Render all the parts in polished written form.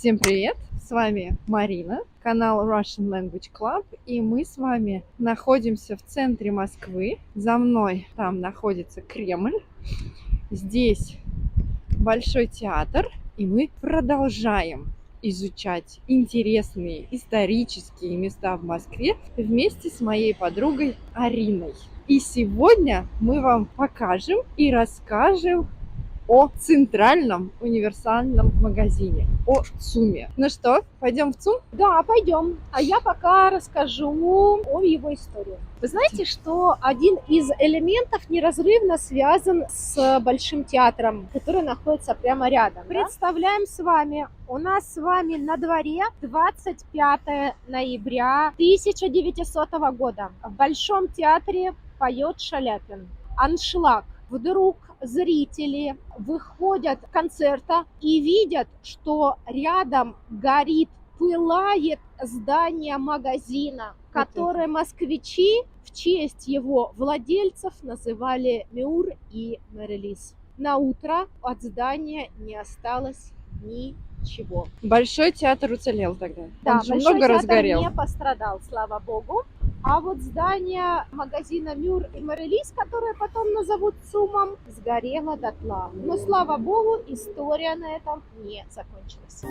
Всем привет! С вами Марина, канал Russian Language Club, и мы с вами находимся в центре Москвы. За мной там находится Кремль, здесь Большой театр, и мы продолжаем изучать интересные исторические места в Москве вместе с моей подругой Ариной. И сегодня мы вам покажем и расскажем о центральном универсальном магазине, о ЦУМе. Ну что, пойдем в ЦУМ? Да, пойдем. А я пока расскажу о его истории. Вы знаете, что один из элементов неразрывно связан с Большим театром, который находится прямо рядом. Да? Представляем с вами, у нас с вами на дворе 25 ноября 1900 года. В Большом театре поет Шаляпин. Аншлаг. Вдруг зрители выходят с концерта и видят, что рядом горит, пылает здание магазина, которое москвичи в честь его владельцев называли Мюр и Мерилис. На утро от здания не осталось ничего. Большой театр уцелел тогда. Да, Он же Большой много театр разгорел. не пострадал, слава богу. А вот здание магазина Мюр и Мерилис, которое потом назовут ЦУМом, сгорело дотла. Но, слава богу, история на этом не закончилась.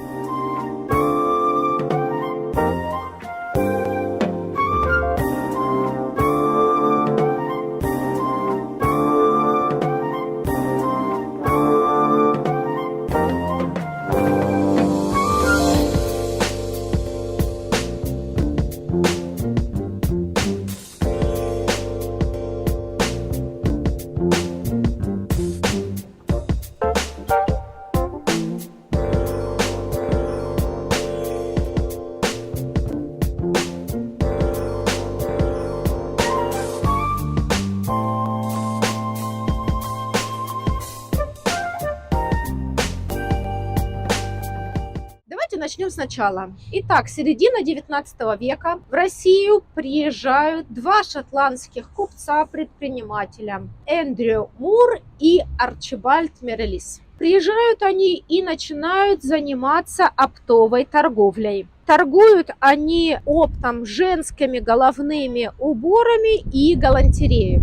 Начнем сначала. Итак, середина 19 века в Россию приезжают два шотландских купца-предпринимателя Эндрю Мур и Арчибальд Мерилис. Приезжают они и начинают заниматься оптовой торговлей. Торгуют они оптом женскими головными уборами и галантереей.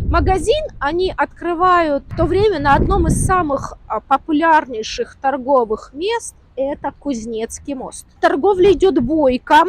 Магазин они открывают в то время на одном из самых популярнейших торговых мест. Это Кузнецкий мост. Торговля идет бойко,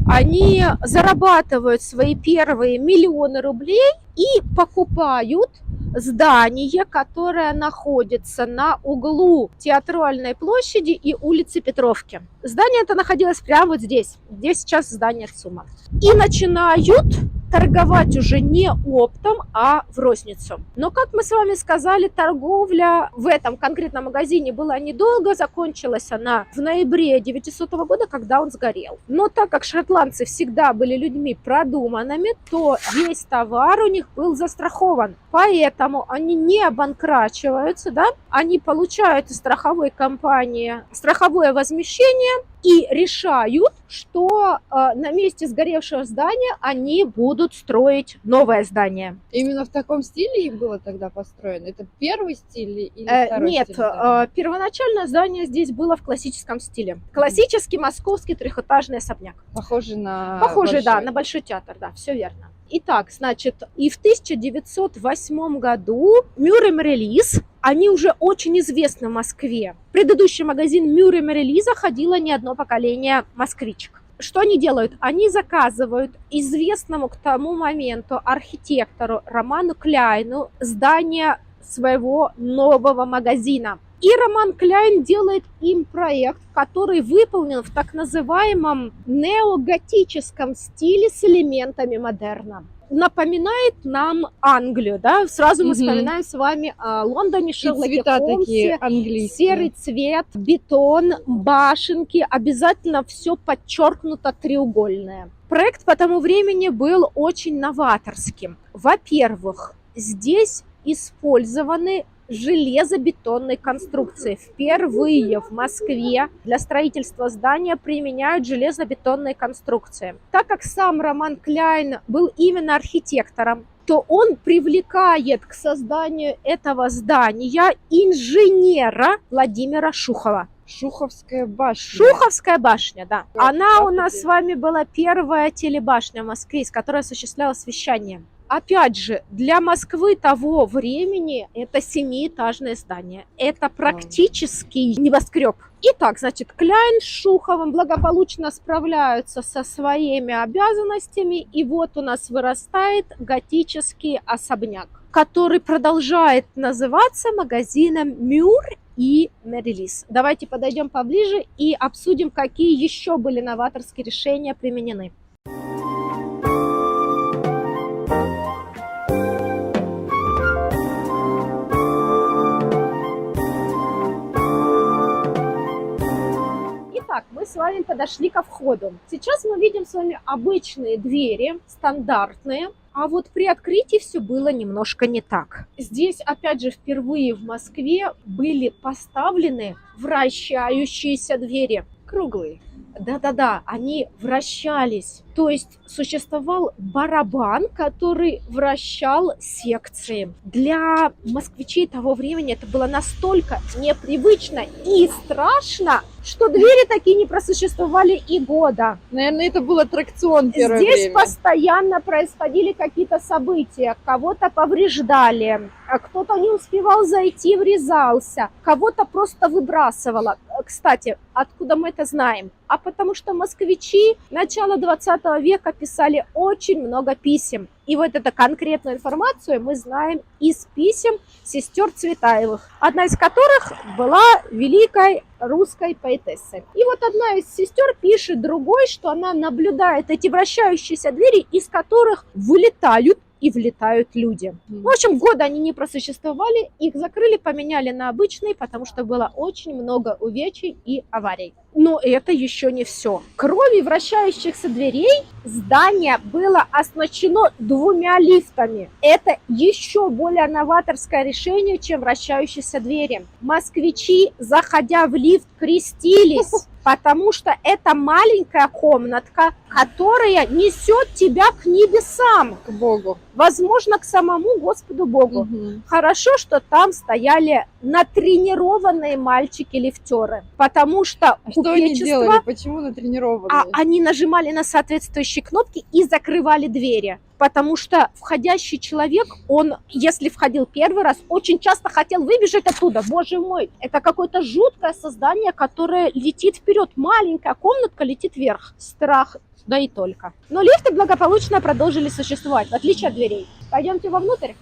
они зарабатывают свои первые миллионы рублей и покупают здание, которое находится на углу Театральной площади и улицы Петровки. Здание это находилось прямо вот здесь, где сейчас здание ЦУМа. И начинают торговать уже не оптом, а в розницу. Но, как мы с вами сказали, торговля в этом конкретном магазине была недолго, закончилась она в ноябре 1900 года, когда он сгорел. Но так как шотландцы всегда были людьми продуманными, то весь товар у них был застрахован. Поэтому они не обанкрачиваются, да? Они получают из страховой компании страховое возмещение и решают, что на месте сгоревшего здания они будут строить новое здание. Именно в таком стиле и было тогда построено? Это первый стиль или второй Нет, стиль? Нет, первоначально здание здесь было в классическом стиле. Классический московский трехэтажный особняк. Похожий на Похожий, Большой. да, на Большой театр, да, все верно. Итак, значит, и в 1908 году Мюр и Мерилис, они уже очень известны в Москве. В предыдущий магазин Мюр и Мерилиза ходило не одно поколение москвичек. Что они делают? Они заказывают известному к тому моменту архитектору Роману Кляйну здание своего нового магазина. И Роман Кляйн делает им проект, который выполнен в так называемом неоготическом стиле с элементами модерна. Напоминает нам Англию, да? Сразу мы вспоминаем с вами о Лондоне, Шерлоке Холмсе, серый цвет, бетон, башенки, обязательно все подчеркнуто треугольное. Проект по тому времени был очень новаторским. Во-первых, здесь использованы железобетонной конструкции. Впервые в Москве для строительства здания применяют железобетонные конструкции. Так как сам Роман Кляйн был именно архитектором, то он привлекает к созданию этого здания инженера Владимира Шухова. Шуховская башня. Шуховская башня, да. Она у нас Офигеть. с вами была первая телебашня в Москве, из которой осуществлялось вещание. Опять же, для Москвы того времени это 7-этажное здание. Это практически небоскреб. Итак, значит, Кляйн с Шуховым благополучно справляются со своими обязанностями. И вот у нас вырастает готический особняк, который продолжает называться магазином Мюр и Мерилис. Давайте подойдем поближе и обсудим, какие еще были новаторские решения применены. Итак, мы с вами подошли ко входу. Сейчас мы видим с вами обычные двери, стандартные. А вот при открытии все было немножко не так. Здесь, опять же, впервые в Москве были поставлены вращающиеся двери. Круглые. Да-да-да, они вращались. То есть существовал барабан, который вращал секции. Для москвичей того времени это было настолько непривычно и страшно, что двери такие не просуществовали и года. Наверное, это был аттракцион первое Здесь время. постоянно происходили какие-то события. Кого-то повреждали, кто-то не успевал зайти, врезался, кого-то просто выбрасывало. Кстати, откуда мы это знаем? А потому что москвичи начала 20 века писали очень много писем. И вот эту конкретную информацию мы знаем из писем сестер Цветаевых, одна из которых была великой русской поэтессой. И вот одна из сестер пишет другой, что она наблюдает эти вращающиеся двери, из которых вылетают и влетают люди. В общем, года они не просуществовали, их закрыли, поменяли на обычные, потому что было очень много увечий и аварий. Но это еще не все. Кроме вращающихся дверей, здание было оснащено 2 лифтами. Это еще более новаторское решение, чем вращающиеся двери. Москвичи, заходя в лифт, крестились, потому что это маленькая комнатка, которая несет тебя к небесам. К Богу. Возможно, к самому Господу Богу. Мгм. Хорошо, что там стояли натренированные мальчики-лифтеры, потому что А что они купечество, делали? Почему натренированные? они нажимали на соответствующие кнопки и закрывали двери. Потому что входящий человек, он, если входил первый раз, очень часто хотел выбежать оттуда. Боже мой, это какое-то жуткое создание, которое летит вперед. Маленькая комнатка летит вверх. Страх, да и только. Но лифты благополучно продолжили существовать, в отличие от дверей. Пойдемте вовнутрь.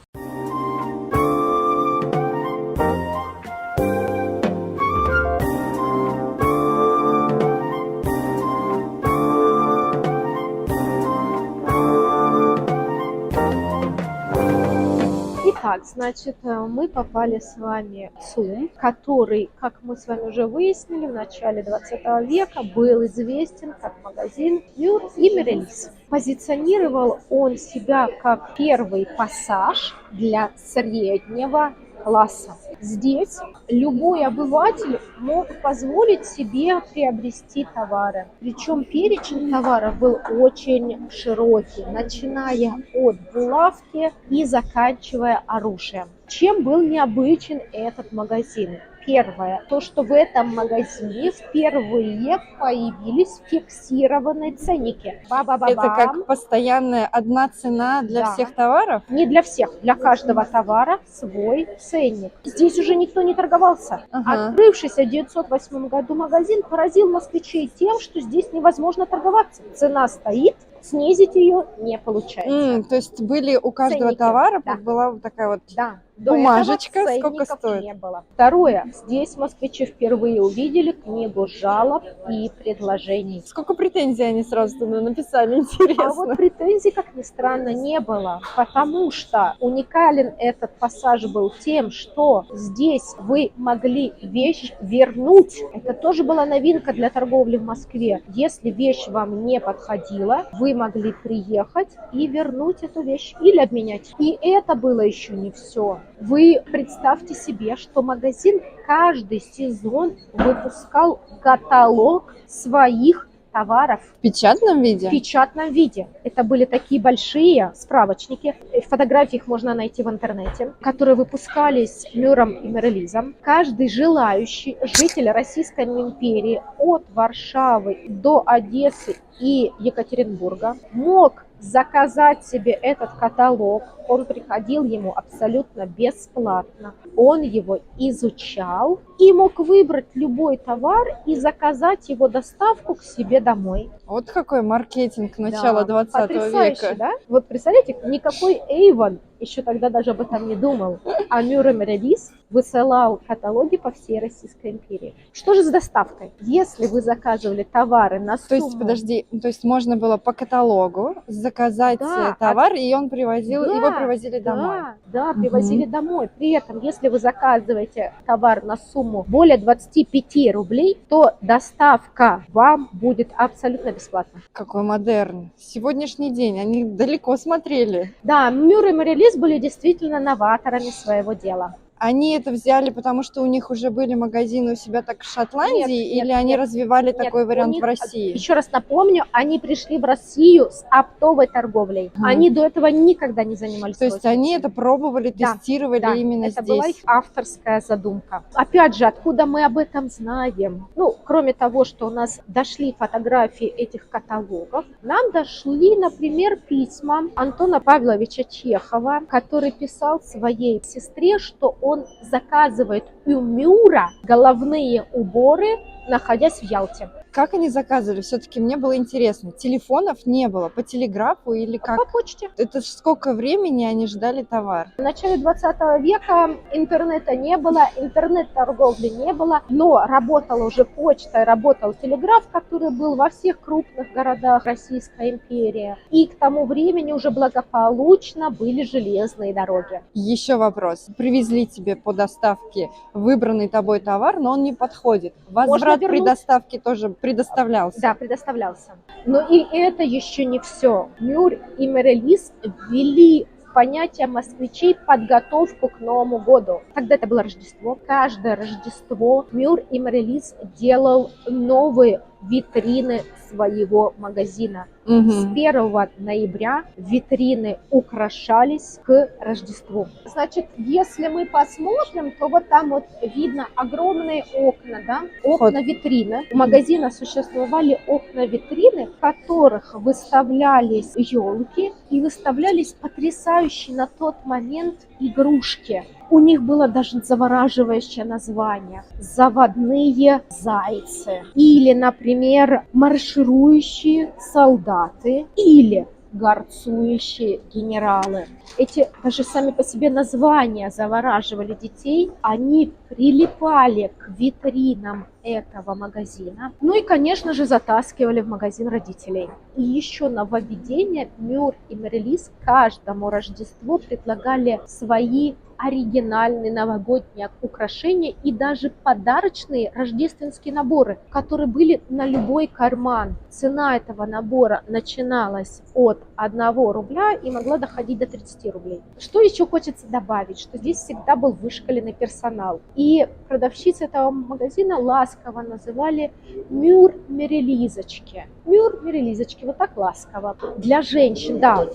Итак, значит, мы попали с вами в ЦУМ, который, как мы с вами уже выяснили, в начале 20 века был известен как магазин Мюр и Мерилис. Позиционировал он себя как первый пассаж для среднего класса. Здесь любой обыватель мог позволить себе приобрести товары. Причем перечень товаров был очень широкий, начиная от булавки и заканчивая оружием. Чем был необычен этот магазин? Первое, то, что в этом магазине впервые появились фиксированные ценники. Ба-ба-ба-бам. Это как постоянная одна цена для Да. всех товаров? Не для всех, для каждого товара свой ценник. Здесь уже никто не торговался. Ага. Открывшийся в 1908 году магазин поразил москвичей тем, что здесь невозможно торговаться. Цена стоит, снизить ее не получается. То есть были у каждого Ценники, товара да. была вот такая вот Да. До бумажечка, этого сколько ценников стоит. не было. Второе. Здесь москвичи впервые увидели книгу жалоб и предложений. Сколько претензий они сразу туда написали, интересно. А вот претензий, как ни странно, не было, потому что уникален этот пассаж был тем, что здесь вы могли вещь вернуть. Это тоже была новинка для торговли в Москве. Если вещь вам не подходила, вы могли приехать и вернуть эту вещь или обменять. И это было еще не все. Вы представьте себе, что магазин каждый сезон выпускал каталог своих товаров В печатном в виде? печатном виде. Это были такие большие справочники, фотографии их можно найти в интернете, которые выпускались Мюром и Мерилизом. Каждый желающий житель Российской империи от Варшавы до Одессы и Екатеринбурга мог заказать себе этот каталог. Он приходил ему абсолютно бесплатно. Он его изучал и мог выбрать любой товар и заказать его доставку к себе домой. Вот какой маркетинг начала Да, 20 потрясающе, века. да? Вот представляете, никакой Avon еще тогда даже об этом не думал, а Мюр и Мерилиз высылал каталоги по всей Российской империи. Что же с доставкой? Если вы заказывали товары на То сумму... есть, подожди, то есть можно было по каталогу заказать Да, товар, и он привозил, Да, его привозили домой. Да, привозили домой. При этом, если вы заказываете товар на сумму более 25 рублей, то доставка вам будет абсолютно бесплатна. Какой модерн. Сегодняшний день, они далеко смотрели. Да, Мюр и Мерилиз были действительно новаторами своего дела. Они это взяли, потому что у них уже были магазины у себя так в Шотландии, Нет, или они нет, развивали Нет, такой у вариант них, в России? Еще раз напомню, они пришли в Россию с оптовой торговлей. Они до этого никогда не занимались То есть они это пробовали, Да, тестировали Да, именно это здесь. была их авторская задумка. Опять же, откуда мы об этом знаем? Ну, кроме того, что у нас дошли фотографии этих каталогов, нам дошли, например, письма Антона Павловича Чехова, который писал своей сестре, что он заказывает у Мюра головные уборы, находясь в Ялте. Как они заказывали? Все-таки мне было интересно. Телефонов не было, по телеграфу или как? По почте. Это ж сколько времени они ждали товар? В начале 20 века интернета не было, интернет-торговли не было, но работала уже почта, работал телеграф, который был во всех крупных городах Российской империи. И к тому времени уже благополучно были железные дороги. Еще вопрос. Привезли тебе по доставке выбранный тобой товар, но он не подходит. Возврат при вернуть. доставке тоже предоставлялся? Да, предоставлялся. Но и это еще не все. Мюр и Мерилиз ввели в понятие москвичей подготовку к Новому году. Тогда это было Рождество. Каждое Рождество Мюр и Мерилиз делал новые витрины своего магазина. С 1 ноября витрины украшались к Рождеству. Значит, если мы посмотрим, то вот там вот видно огромные окна, да? Окна-витрины. У магазина существовали окна-витрины, в которых выставлялись елки и выставлялись потрясающие на тот момент игрушки. У них было даже завораживающее название – «Заводные зайцы». Или, например, «Марширующие солдаты» или «Горцующие генералы». Эти даже сами по себе названия завораживали детей. Они прилипали к витринам этого магазина. Ну и, конечно же, затаскивали в магазин родителей. И еще нововведение: Мюр и Мерилиз каждому Рождеству предлагали свои оригинальные новогодние украшения и даже подарочные рождественские наборы, которые были на любой карман. Цена этого набора начиналась от 1 рубля и могла доходить до 30 рублей. Что еще хочется добавить, что здесь всегда был вышкаленный персонал. И продавщицы этого магазина ласково называли Мюр-Мерилизочки. Мюр-Мерилизочки, вот так ласково. Для женщин, да.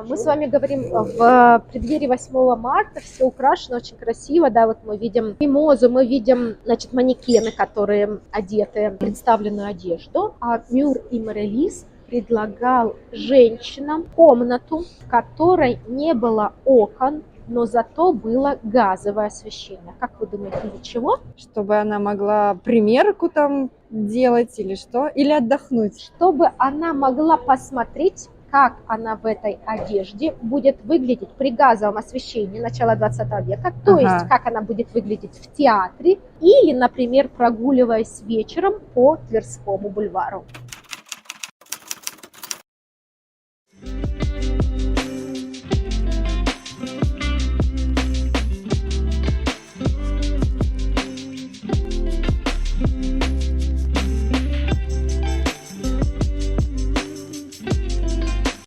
Мы с вами говорим в преддверии 8 марта, все украшено очень красиво, да, вот мы видим мимозу, мы видим, значит, манекены, которые одеты в представленную одежду, а Мюр и Мерилиз предлагал женщинам комнату, в которой не было окон, но зато было газовое освещение. Как вы думаете, для чего? Чтобы она могла примерку там делать или что? Или отдохнуть? Чтобы она могла посмотреть, как она в этой одежде будет выглядеть при газовом освещении начала 20 века, то есть как она будет выглядеть в театре или, например, прогуливаясь вечером по Тверскому бульвару.